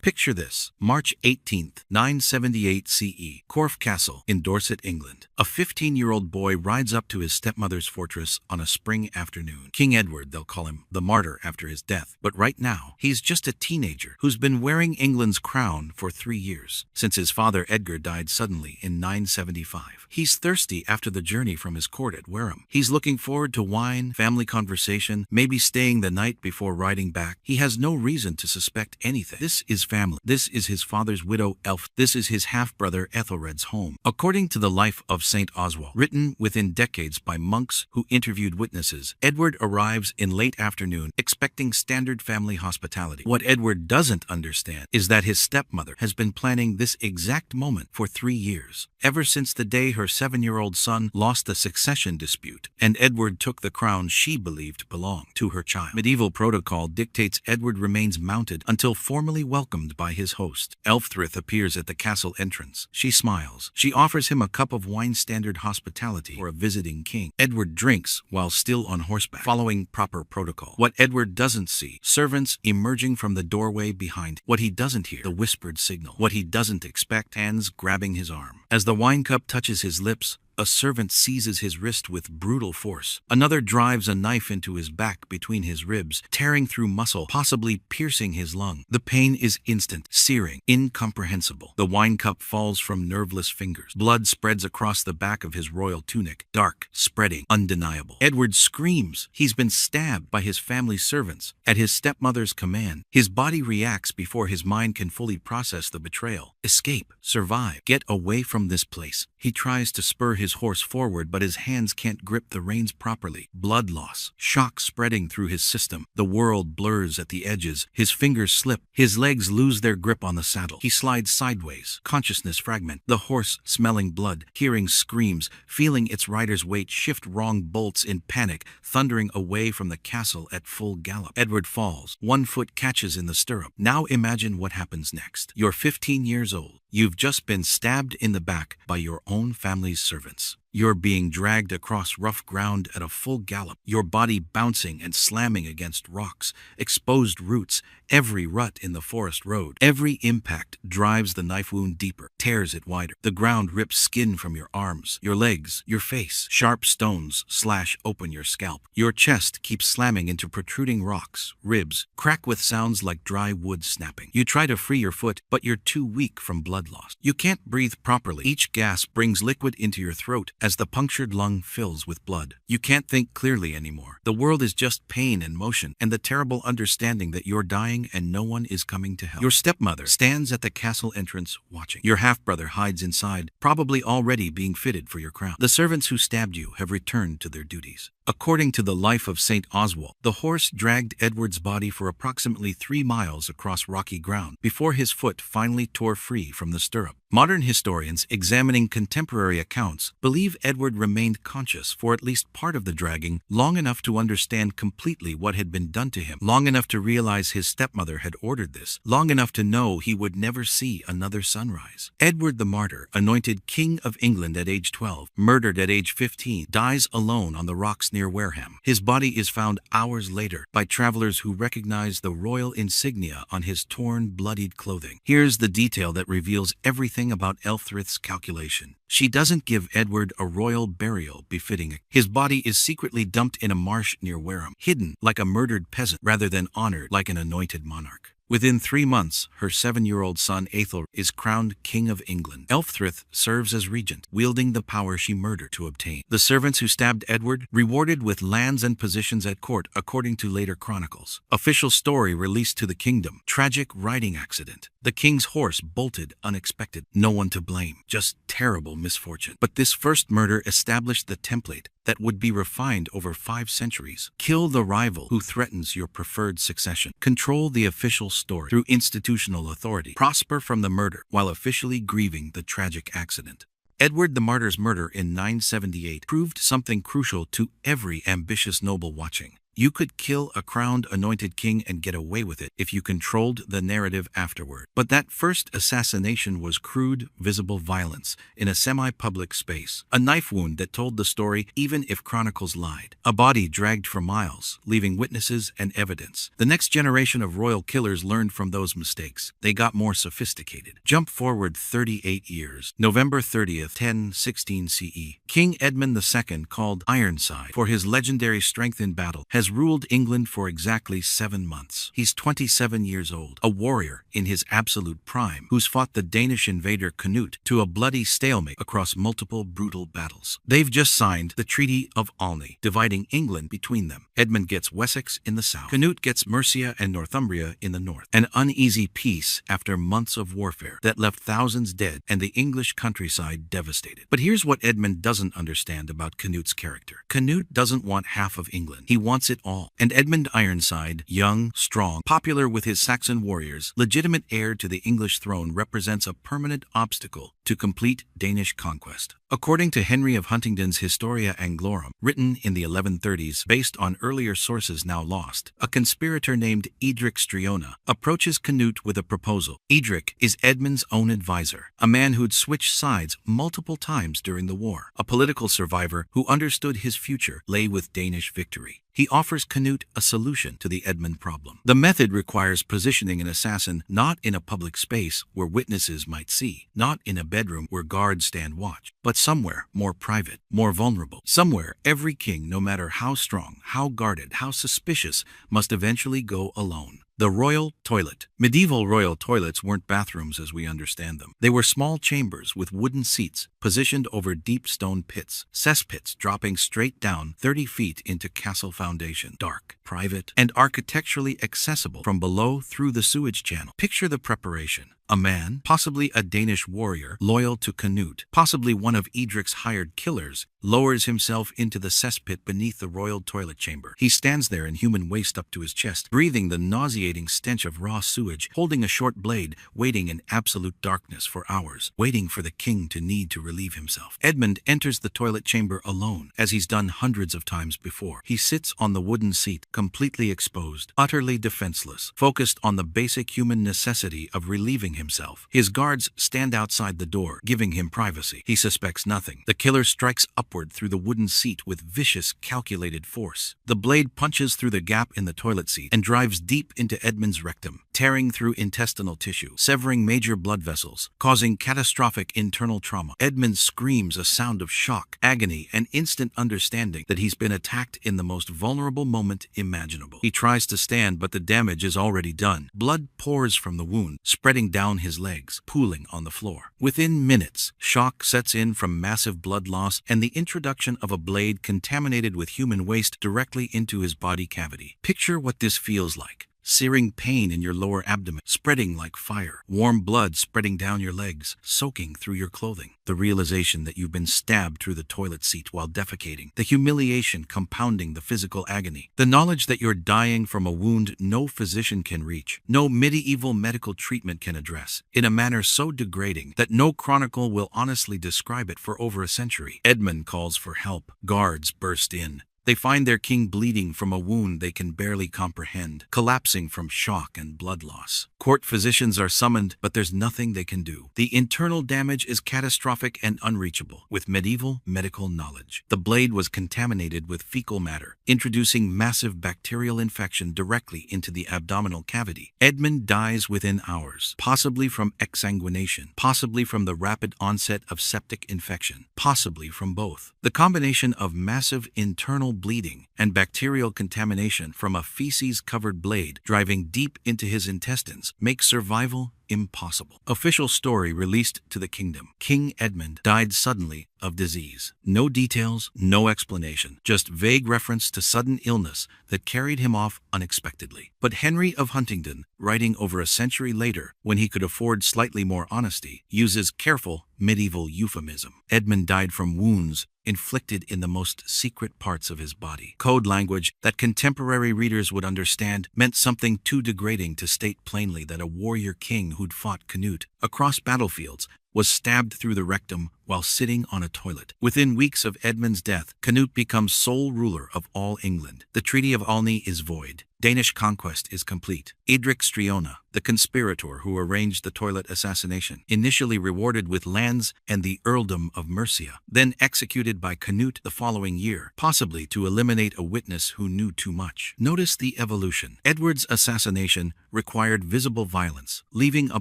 Picture this: March 18th, 978 CE, Corfe Castle in Dorset, England. A 15-year-old boy rides up to his stepmother's fortress on a spring afternoon. King Edward, they'll call him, the martyr after his death. But right now, he's just a teenager who's been wearing England's crown for 3 years, since his father Edgar died suddenly in 975. He's thirsty after the journey from his court at Wareham. He's looking forward to wine, family conversation, maybe staying the night before riding back. He has no reason to suspect anything. This is family. This is his father's widow, Elf. This is his half-brother Ethelred's home. According to the life of St. Oswald, written within decades by monks who interviewed witnesses, Edward arrives in late afternoon expecting standard family hospitality. What Edward doesn't understand is that his stepmother has been planning this exact moment for 3 years, ever since the day her 7-year-old son lost the succession dispute, and Edward took the crown she believed belonged to her child. Medieval protocol dictates Edward remains mounted until formally welcomed by his host. Elfrith appears at the castle entrance. She smiles. She offers him a cup of wine, standard hospitality for a visiting king. Edward drinks while still on horseback, following proper protocol. What Edward doesn't see: servants emerging from the doorway behind. What he doesn't hear: the whispered signal. What he doesn't expect: hands grabbing his arm. As the wine cup touches his lips, a servant seizes his wrist with brutal force. Another drives a knife into his back between his ribs, tearing through muscle, possibly piercing his lung. The pain is instant, searing, incomprehensible. The wine cup falls from nerveless fingers. Blood spreads across the back of his royal tunic, dark, spreading, undeniable. Edward screams. He's been stabbed by his family's servants. At his stepmother's command, his body reacts before his mind can fully process the betrayal. Escape, survive, get away from this place. He tries to spur his horse forward, but his hands can't grip the reins properly. Blood loss, shock spreading through his system. The world blurs at the edges. His fingers slip. His legs lose their grip on the saddle. He slides sideways. Consciousness fragment. The horse, smelling blood, hearing screams, feeling its rider's weight shift, wrong bolts in panic, thundering away from the castle at full gallop. Edward falls. One foot catches in the stirrup. Now imagine what happens next. You're 15 years old. You've just been stabbed in the back by your own family's servants. You're being dragged across rough ground at a full gallop, your body bouncing and slamming against rocks, exposed roots, every rut in the forest road. Every impact drives the knife wound deeper, tears it wider. The ground rips skin from your arms, your legs, your face. Sharp stones slash open your scalp. Your chest keeps slamming into protruding rocks. Ribs crack with sounds like dry wood snapping. You try to free your foot, but you're too weak from blood loss. You can't breathe properly. Each gasp brings liquid into your throat as the punctured lung fills with blood. You can't think clearly anymore. The world is just pain and motion, and the terrible understanding that you're dying and no one is coming to help. Your stepmother stands at the castle entrance watching. Your half-brother hides inside, probably already being fitted for your crown. The servants who stabbed you have returned to their duties. According to the life of St. Oswald, the horse dragged Edward's body for approximately 3 miles across rocky ground before his foot finally tore free from the stirrup. Modern historians examining contemporary accounts believe Edward remained conscious for at least part of the dragging, long enough to understand completely what had been done to him, long enough to realize his stepmother had ordered this, long enough to know he would never see another sunrise. Edward the Martyr, anointed King of England at age 12, murdered at age 15, dies alone on the rocks near Wareham. His body is found hours later by travelers who recognize the royal insignia on his torn, bloodied clothing. Here's the detail that reveals everything about Elfrith's calculation. She doesn't give Edward a royal burial befitting. His body is secretly dumped in a marsh near Wareham, hidden like a murdered peasant rather than honored like an anointed monarch. Within 3 months, her 7-year-old son Aethel is crowned King of England. Elfrith serves as regent, wielding the power she murdered to obtain. The servants who stabbed Edward rewarded with lands and positions at court, according to later chronicles. Official story released to the kingdom: tragic riding accident. The king's horse bolted unexpected. No one to blame, just terrible misfortune. But this first murder established the template that would be refined over 5 centuries. Kill the rival who threatens your preferred succession. Control the official story through institutional authority. Prosper from the murder while officially grieving the tragic accident. Edward the Martyr's murder in 978 proved something crucial to every ambitious noble watching. You could kill a crowned anointed king and get away with it if you controlled the narrative afterward. But that first assassination was crude, visible violence in a semi-public space. A knife wound that told the story even if chronicles lied. A body dragged for miles, leaving witnesses and evidence. The next generation of royal killers learned from those mistakes. They got more sophisticated. Jump forward 38 years. November 30th, 1016 CE. King Edmund II, called Ironside for his legendary strength in battle, has ruled England for exactly 7 months. He's 27 years old, a warrior in his absolute prime, who's fought the Danish invader Canute to a bloody stalemate across multiple brutal battles. They've just signed the Treaty of Olney, dividing England between them. Edmund gets Wessex in the south. Canute gets Mercia and Northumbria in the north. An uneasy peace after months of warfare that left thousands dead and the English countryside devastated. But here's what Edmund doesn't understand about Canute's character. Canute doesn't want half of England. He wants it all. And Edmund Ironside, young, strong, popular with his Saxon warriors, legitimate heir to the English throne, represents a permanent obstacle to complete Danish conquest. According to Henry of Huntingdon's Historia Anglorum, written in the 1130s based on earlier sources now lost, a conspirator named Edric Striona approaches Canute with a proposal. Edric is Edmund's own advisor, a man who'd switched sides multiple times during the war, a political survivor who understood his future lay with Danish victory. He offers Canute a solution to the Edmund problem. The method requires positioning an assassin not in a public space where witnesses might see, not in a bedroom where guards stand watch, but somewhere more private, more vulnerable, somewhere every king, no matter how strong, how guarded, how suspicious, must eventually go alone. The royal toilet. Medieval royal toilets weren't bathrooms as we understand them. They were small chambers with wooden seats positioned over deep stone pits, cesspits dropping straight down 30 feet into castle foundation. Dark, private, and architecturally accessible from below through the sewage channel. Picture the preparation. A man, possibly a Danish warrior, loyal to Canute, possibly one of Edric's hired killers, lowers himself into the cesspit beneath the royal toilet chamber. He stands there in human waste up to his chest, breathing the nauseating stench of raw sewage, holding a short blade, waiting in absolute darkness for hours, waiting for the king to need to relieve himself. Edmund enters the toilet chamber alone, as he's done hundreds of times before. He sits on the wooden seat, completely exposed, utterly defenseless, focused on the basic human necessity of relieving himself. His guards stand outside the door, giving him privacy. He suspects nothing. The killer strikes upward through the wooden seat with vicious, calculated force. The blade punches through the gap in the toilet seat and drives deep into Edmund's rectum, tearing through intestinal tissue, severing major blood vessels, causing catastrophic internal trauma. Edmund screams a sound of shock, agony, and instant understanding that he's been attacked in the most vulnerable moment imaginable. He tries to stand, but the damage is already done. Blood pours from the wound, spreading down his legs, pooling on the floor. Within minutes, shock sets in from massive blood loss and the introduction of a blade contaminated with human waste directly into his body cavity. Picture what this feels like. Searing pain in your lower abdomen, spreading like fire. Warm blood spreading down your legs, soaking through your clothing. The realization that you've been stabbed through the toilet seat while defecating. The humiliation compounding the physical agony. The knowledge that you're dying from a wound no physician can reach, no medieval medical treatment can address, in a manner so degrading that no chronicle will honestly describe it for over a century. Edmund calls for help. Guards burst in. They find their king bleeding from a wound they can barely comprehend, collapsing from shock and blood loss. Court physicians are summoned, but there's nothing they can do. The internal damage is catastrophic and unreachable. With medieval medical knowledge, the blade was contaminated with fecal matter, introducing massive bacterial infection directly into the abdominal cavity. Edmund dies within hours, possibly from exsanguination, possibly from the rapid onset of septic infection, possibly from both. The combination of massive internal bleeding and bacterial contamination from a feces-covered blade driving deep into his intestines makes survival impossible. Official story released to the kingdom. King Edmund died suddenly of disease. No details, no explanation, just vague reference to sudden illness that carried him off unexpectedly. But Henry of Huntingdon, writing over a century later when he could afford slightly more honesty, uses careful medieval euphemism. Edmund died from wounds inflicted in the most secret parts of his body. Code language that contemporary readers would understand meant something too degrading to state plainly that a warrior king who'd fought Canute across battlefields was stabbed through the rectum while sitting on a toilet. Within weeks of Edmund's death, Canute becomes sole ruler of all England. The Treaty of Olney is void. Danish conquest is complete. Edric Striona, the conspirator who arranged the toilet assassination, initially rewarded with lands and the earldom of Mercia, then executed by Canute the following year, possibly to eliminate a witness who knew too much. Notice the evolution. Edward's assassination required visible violence, leaving a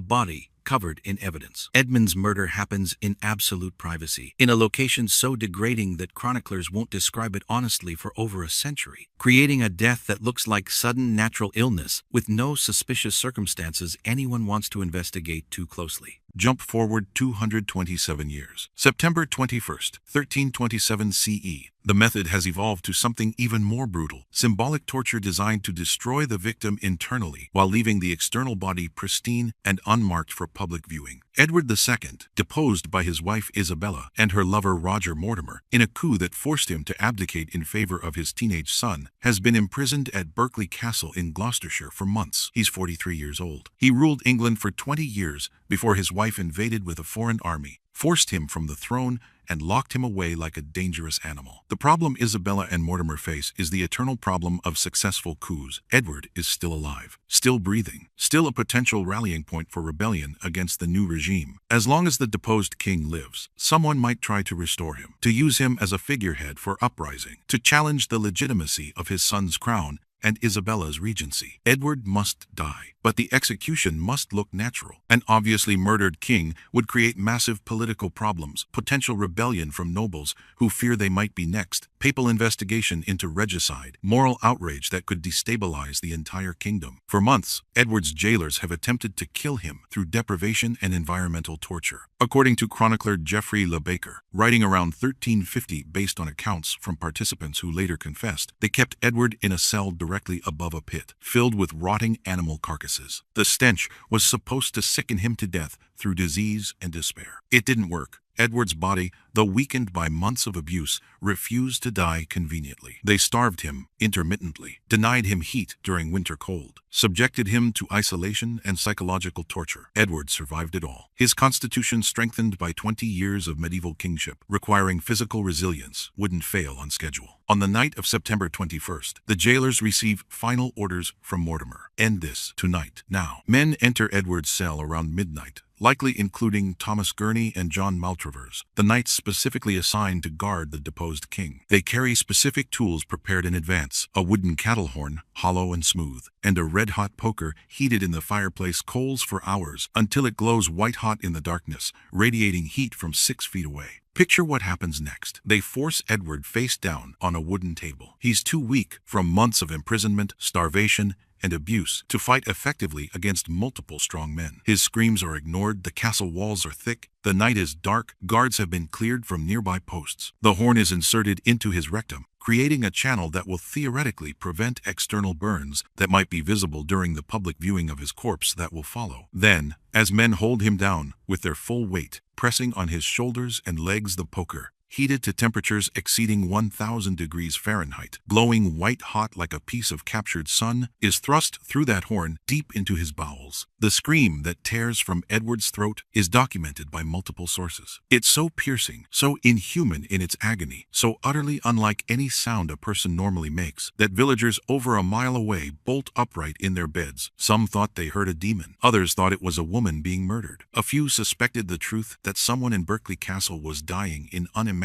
body covered in evidence. Edmund's murder happens in absolute privacy, in a location so degrading that chroniclers won't describe it honestly for over a century, creating a death that looks like sudden natural illness with no suspicious circumstances anyone wants to investigate too closely. Jump forward 227 years. September 21st, 1327 CE. The method has evolved to something even more brutal. Symbolic torture designed to destroy the victim internally while leaving the external body pristine and unmarked for public viewing. Edward II, deposed by his wife Isabella and her lover Roger Mortimer in a coup that forced him to abdicate in favor of his teenage son, has been imprisoned at Berkeley Castle in Gloucestershire for months. He's 43 years old. He ruled England for 20 years before his wife invaded with a foreign army, forced him from the throne, and locked him away like a dangerous animal. The problem Isabella and Mortimer face is the eternal problem of successful coups. Edward is still alive, still breathing, still a potential rallying point for rebellion against the new regime. As long as the deposed king lives, someone might try to restore him, to use him as a figurehead for uprising, to challenge the legitimacy of his son's crown and Isabella's regency. Edward must die, but the execution must look natural. An obviously murdered king would create massive political problems, potential rebellion from nobles who fear they might be next, papal investigation into regicide, moral outrage that could destabilize the entire kingdom. For months, Edward's jailers have attempted to kill him through deprivation and environmental torture. According to chronicler Geoffrey Le Baker, writing around 1350 based on accounts from participants who later confessed, they kept Edward in a cell directly above a pit, filled with rotting animal carcasses. The stench was supposed to sicken him to death through disease and despair. It didn't work. Edward's body, though weakened by months of abuse, refused to die conveniently. They starved him intermittently, denied him heat during winter cold, subjected him to isolation and psychological torture. Edward survived it all. His constitution, strengthened by 20 years of medieval kingship, requiring physical resilience, wouldn't fail on schedule. On the night of September 21st, the jailers receive final orders from Mortimer. End this tonight. Now, men enter Edward's cell around midnight, likely including Thomas Gurney and John Maltravers, the knights specifically assigned to guard the deposed king. They carry specific tools prepared in advance, a wooden cattle horn, hollow and smooth, and a red-hot poker heated in the fireplace coals for hours until it glows white-hot in the darkness, radiating heat from 6 feet away. Picture what happens next. They force Edward face down on a wooden table. He's too weak from months of imprisonment, starvation, and abuse to fight effectively against multiple strong men. His screams are ignored, the castle walls are thick, the night is dark, guards have been cleared from nearby posts. The horn is inserted into his rectum, creating a channel that will theoretically prevent external burns that might be visible during the public viewing of his corpse that will follow. Then, as men hold him down with their full weight, pressing on his shoulders and legs, the poker, heated to temperatures exceeding 1,000 degrees Fahrenheit, glowing white-hot like a piece of captured sun, is thrust through that horn deep into his bowels. The scream that tears from Edward's throat is documented by multiple sources. It's so piercing, so inhuman in its agony, so utterly unlike any sound a person normally makes, that villagers over a mile away bolt upright in their beds. Some thought they heard a demon. Others thought it was a woman being murdered. A few suspected the truth that someone in Berkeley Castle was dying in unimaginable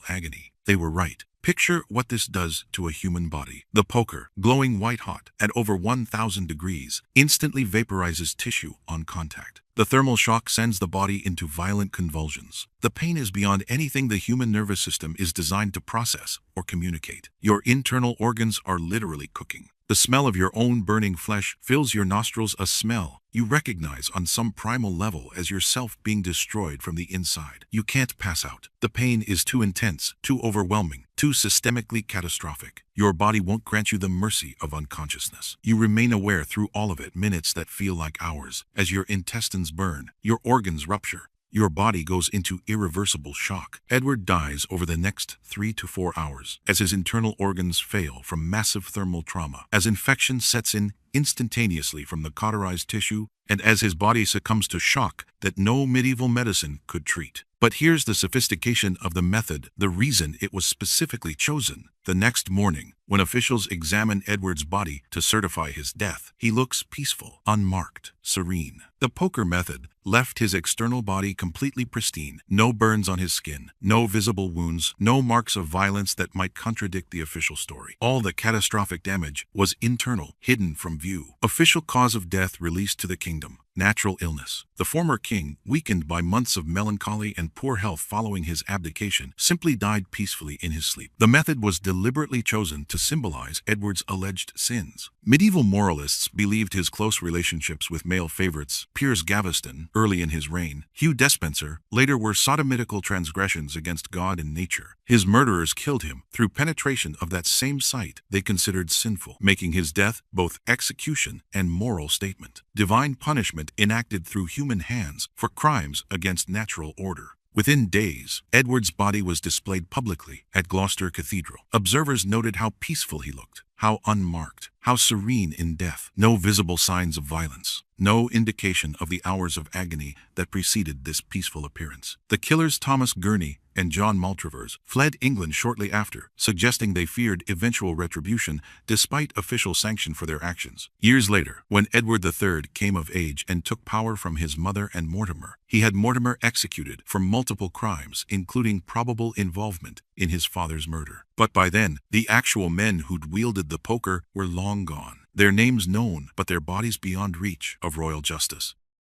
agony. They were right. Picture what this does to a human body. The poker, glowing white-hot at over 1,000 degrees, instantly vaporizes tissue on contact. The thermal shock sends the body into violent convulsions. The pain is beyond anything the human nervous system is designed to process or communicate. Your internal organs are literally cooking. The smell of your own burning flesh fills your nostrils, a smell you recognize on some primal level as yourself being destroyed from the inside. You can't pass out. The pain is too intense, too overwhelming, too systemically catastrophic. Your body won't grant you the mercy of unconsciousness. You remain aware through all of it, minutes that feel like hours, as your intestines burn, your organs rupture, your body goes into irreversible shock. Edward dies over the next 3 to 4 hours as his internal organs fail from massive thermal trauma, as infection sets in instantaneously from the cauterized tissue, and as his body succumbs to shock that no medieval medicine could treat. But here's the sophistication of the method, the reason it was specifically chosen. The next morning, when officials examine Edward's body to certify his death, he looks peaceful, unmarked, serene. The poker method left his external body completely pristine. No burns on his skin, no visible wounds, no marks of violence that might contradict the official story. All the catastrophic damage was internal, hidden from view. Official cause of death released to the kingdom: natural illness. The former king, weakened by months of melancholy and poor health following his abdication, simply died peacefully in his sleep. The method was deliberately chosen to symbolize Edward's alleged sins. Medieval moralists believed his close relationships with male favorites, Piers Gaveston, early in his reign, Hugh Despenser, later, were sodomitical transgressions against God and nature. His murderers killed him through penetration of that same site they considered sinful, making his death both execution and moral statement. Divine punishment enacted through human hands for crimes against natural order. Within days, Edward's body was displayed publicly at Gloucester Cathedral. Observers noted how peaceful he looked, how unmarked, how serene in death. No visible signs of violence, no indication of the hours of agony that preceded this peaceful appearance. The killers Thomas Gurney and John Maltravers fled England shortly after, suggesting they feared eventual retribution despite official sanction for their actions. Years later, when Edward III came of age and took power from his mother and Mortimer, he had Mortimer executed for multiple crimes, including probable involvement in his father's murder. But by then, the actual men who'd wielded the poker were long gone, their names known, but their bodies beyond reach of royal justice.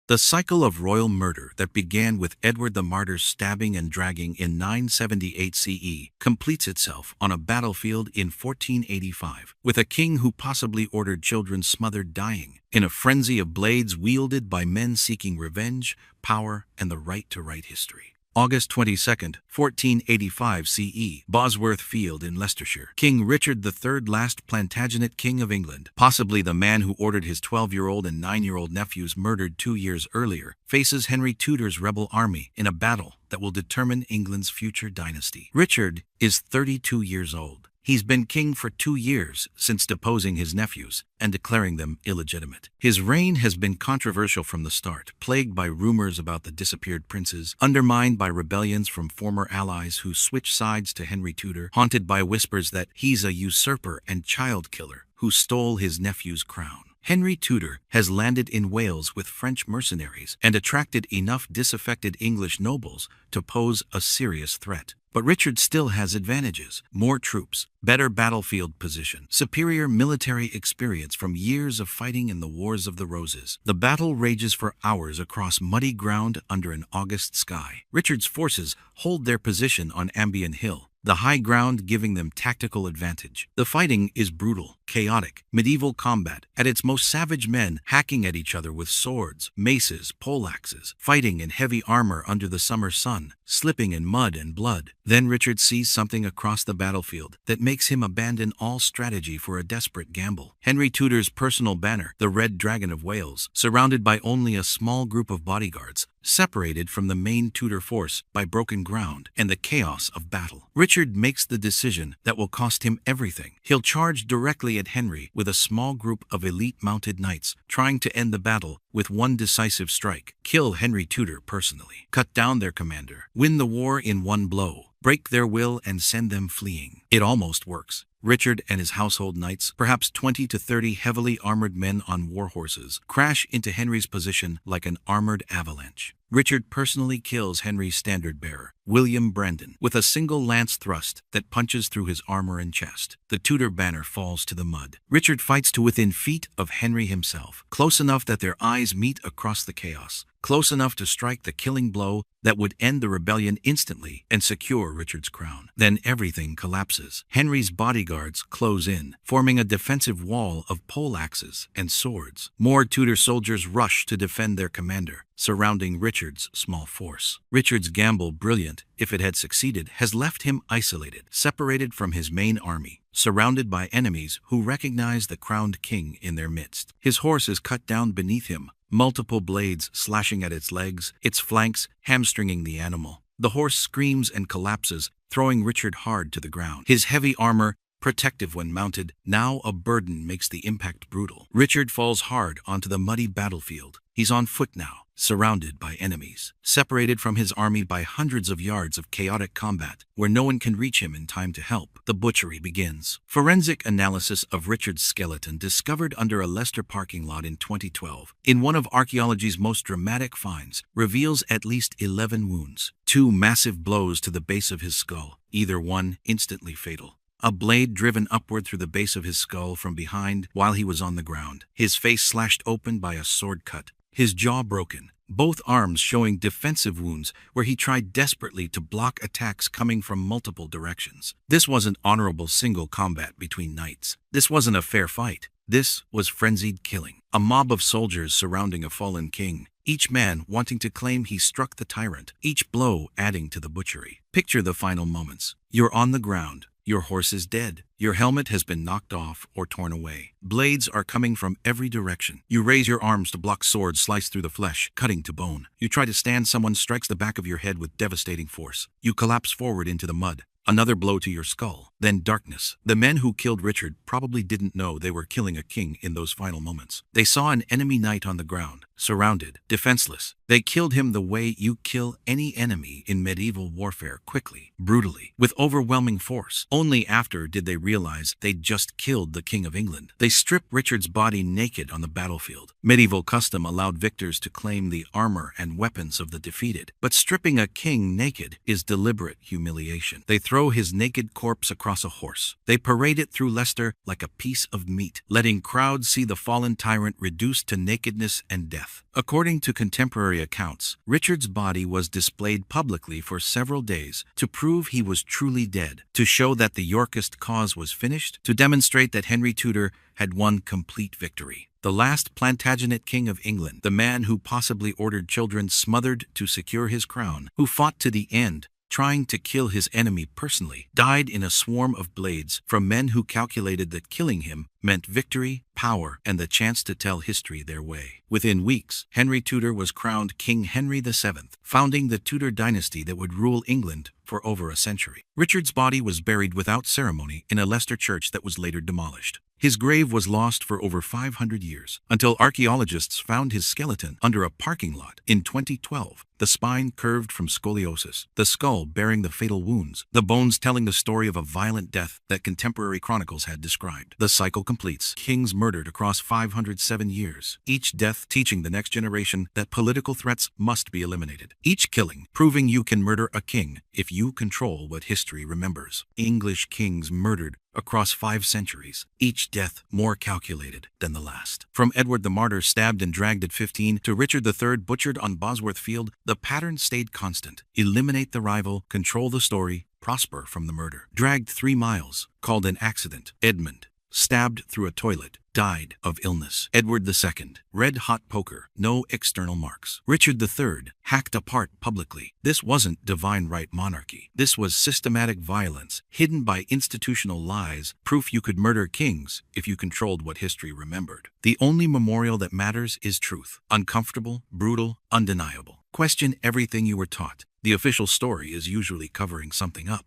The cycle of royal murder that began with Edward the Martyr's stabbing and dragging in 978 CE completes itself on a battlefield in 1485, with a king who possibly ordered children smothered dying, in a frenzy of blades wielded by men seeking revenge, power, and the right to write history. August 22, 1485 CE, Bosworth Field in Leicestershire. King Richard III, last Plantagenet King of England, possibly the man who ordered his 12-year-old and 9-year-old nephews murdered 2 years earlier, faces Henry Tudor's rebel army in a battle that will determine England's future dynasty. Richard is 32 years old. He's been king for 2 years since deposing his nephews and declaring them illegitimate. His reign has been controversial from the start, plagued by rumors about the disappeared princes, undermined by rebellions from former allies who switched sides to Henry Tudor, haunted by whispers that he's a usurper and child killer who stole his nephew's crown. Henry Tudor has landed in Wales with French mercenaries and attracted enough disaffected English nobles to pose a serious threat. But Richard still has advantages: more troops, better battlefield position, superior military experience from years of fighting in the Wars of the Roses. The battle rages for hours across muddy ground under an August sky. Richard's forces hold their position on Ambion Hill, the high ground giving them tactical advantage. The fighting is brutal, chaotic, medieval combat at its most savage, men hacking at each other with swords, maces, poleaxes, fighting in heavy armor under the summer sun, slipping in mud and blood. Then Richard sees something across the battlefield that makes him abandon all strategy for a desperate gamble. Henry Tudor's personal banner, the Red Dragon of Wales, surrounded by only a small group of bodyguards, separated from the main Tudor force by broken ground and the chaos of battle. Richard makes the decision that will cost him everything. He'll charge directly at Henry with a small group of elite mounted knights, trying to end the battle with one decisive strike: kill Henry Tudor personally, cut down their commander, win the war in one blow, break their will and send them fleeing. It almost works. Richard and his household knights, perhaps 20 to 30 heavily armored men on war horses, crash into Henry's position like an armored avalanche. Richard personally kills Henry's standard-bearer, William Brandon, with a single lance thrust that punches through his armor and chest. The Tudor banner falls to the mud. Richard fights to within feet of Henry himself, close enough that their eyes meet across the chaos, close enough to strike the killing blow that would end the rebellion instantly and secure Richard's crown. Then everything collapses. Henry's bodyguards close in, forming a defensive wall of poleaxes and swords. More Tudor soldiers rush to defend their commander, surrounding Richard's small force. Richard's gamble, brilliant if it had succeeded, has left him isolated, separated from his main army, surrounded by enemies who recognize the crowned king in their midst. His horse is cut down beneath him, multiple blades slashing at its legs, its flanks hamstringing the animal. The horse screams and collapses, throwing Richard hard to the ground. His heavy armor, protective when mounted, now a burden, makes the impact brutal. Richard falls hard onto the muddy battlefield. He's on foot now, surrounded by enemies, separated from his army by hundreds of yards of chaotic combat, where no one can reach him in time to help. The butchery begins. Forensic analysis of Richard's skeleton, discovered under a Leicester parking lot in 2012, in one of archaeology's most dramatic finds, reveals at least 11 wounds. 2 massive blows to the base of his skull, either one instantly fatal. A blade driven upward through the base of his skull from behind while he was on the ground. His face slashed open by a sword cut. His jaw broken. Both arms showing defensive wounds where he tried desperately to block attacks coming from multiple directions. This wasn't honorable single combat between knights. This wasn't a fair fight. This was frenzied killing. A mob of soldiers surrounding a fallen king, each man wanting to claim he struck the tyrant, each blow adding to the butchery. Picture the final moments. You're on the ground. Your horse is dead. Your helmet has been knocked off or torn away. Blades are coming from every direction. You raise your arms to block swords sliced through the flesh, cutting to bone. You try to stand, someone strikes the back of your head with devastating force. You collapse forward into the mud. Another blow to your skull. Then darkness. The men who killed Richard probably didn't know they were killing a king in those final moments. They saw an enemy knight on the ground, surrounded, defenseless. They killed him the way you kill any enemy in medieval warfare, quickly, brutally, with overwhelming force. Only after did they realize they'd just killed the King of England. They stripped Richard's body naked on the battlefield. Medieval custom allowed victors to claim the armor and weapons of the defeated. But stripping a king naked is deliberate humiliation. They throw his naked corpse across a horse. They parade it through Leicester like a piece of meat, letting crowds see the fallen tyrant reduced to nakedness and death. According to contemporary accounts, Richard's body was displayed publicly for several days to prove he was truly dead, to show that the Yorkist cause was finished, to demonstrate that Henry Tudor had won complete victory. The last Plantagenet king of England, the man who possibly ordered children smothered to secure his crown, who fought to the end, trying to kill his enemy personally, died in a swarm of blades from men who calculated that killing him meant victory, power, and the chance to tell history their way. Within weeks, Henry Tudor was crowned King Henry VII, founding the Tudor dynasty that would rule England for over a century. Richard's body was buried without ceremony in a Leicester church that was later demolished. His grave was lost for over 500 years, until archaeologists found his skeleton under a parking lot in 2012. The spine curved from scoliosis, the skull bearing the fatal wounds, the bones telling the story of a violent death that contemporary chronicles had described. The cycle completes. Kings murdered across 507 years, each death teaching the next generation that political threats must be eliminated. Each killing proving you can murder a king if you control what history remembers. English kings murdered across 5 centuries, each death more calculated than the last. From Edward the Martyr stabbed and dragged at 15 to Richard III butchered on Bosworth Field, the pattern stayed constant. Eliminate the rival, control the story, prosper from the murder. Dragged 3 miles, called an accident. Edmund, stabbed through a toilet, died of illness. Edward II, red-hot poker, no external marks. Richard III, hacked apart publicly. This wasn't divine right monarchy. This was systematic violence, hidden by institutional lies, proof you could murder kings if you controlled what history remembered. The only memorial that matters is truth. Uncomfortable, brutal, undeniable. Question everything you were taught. The official story is usually covering something up.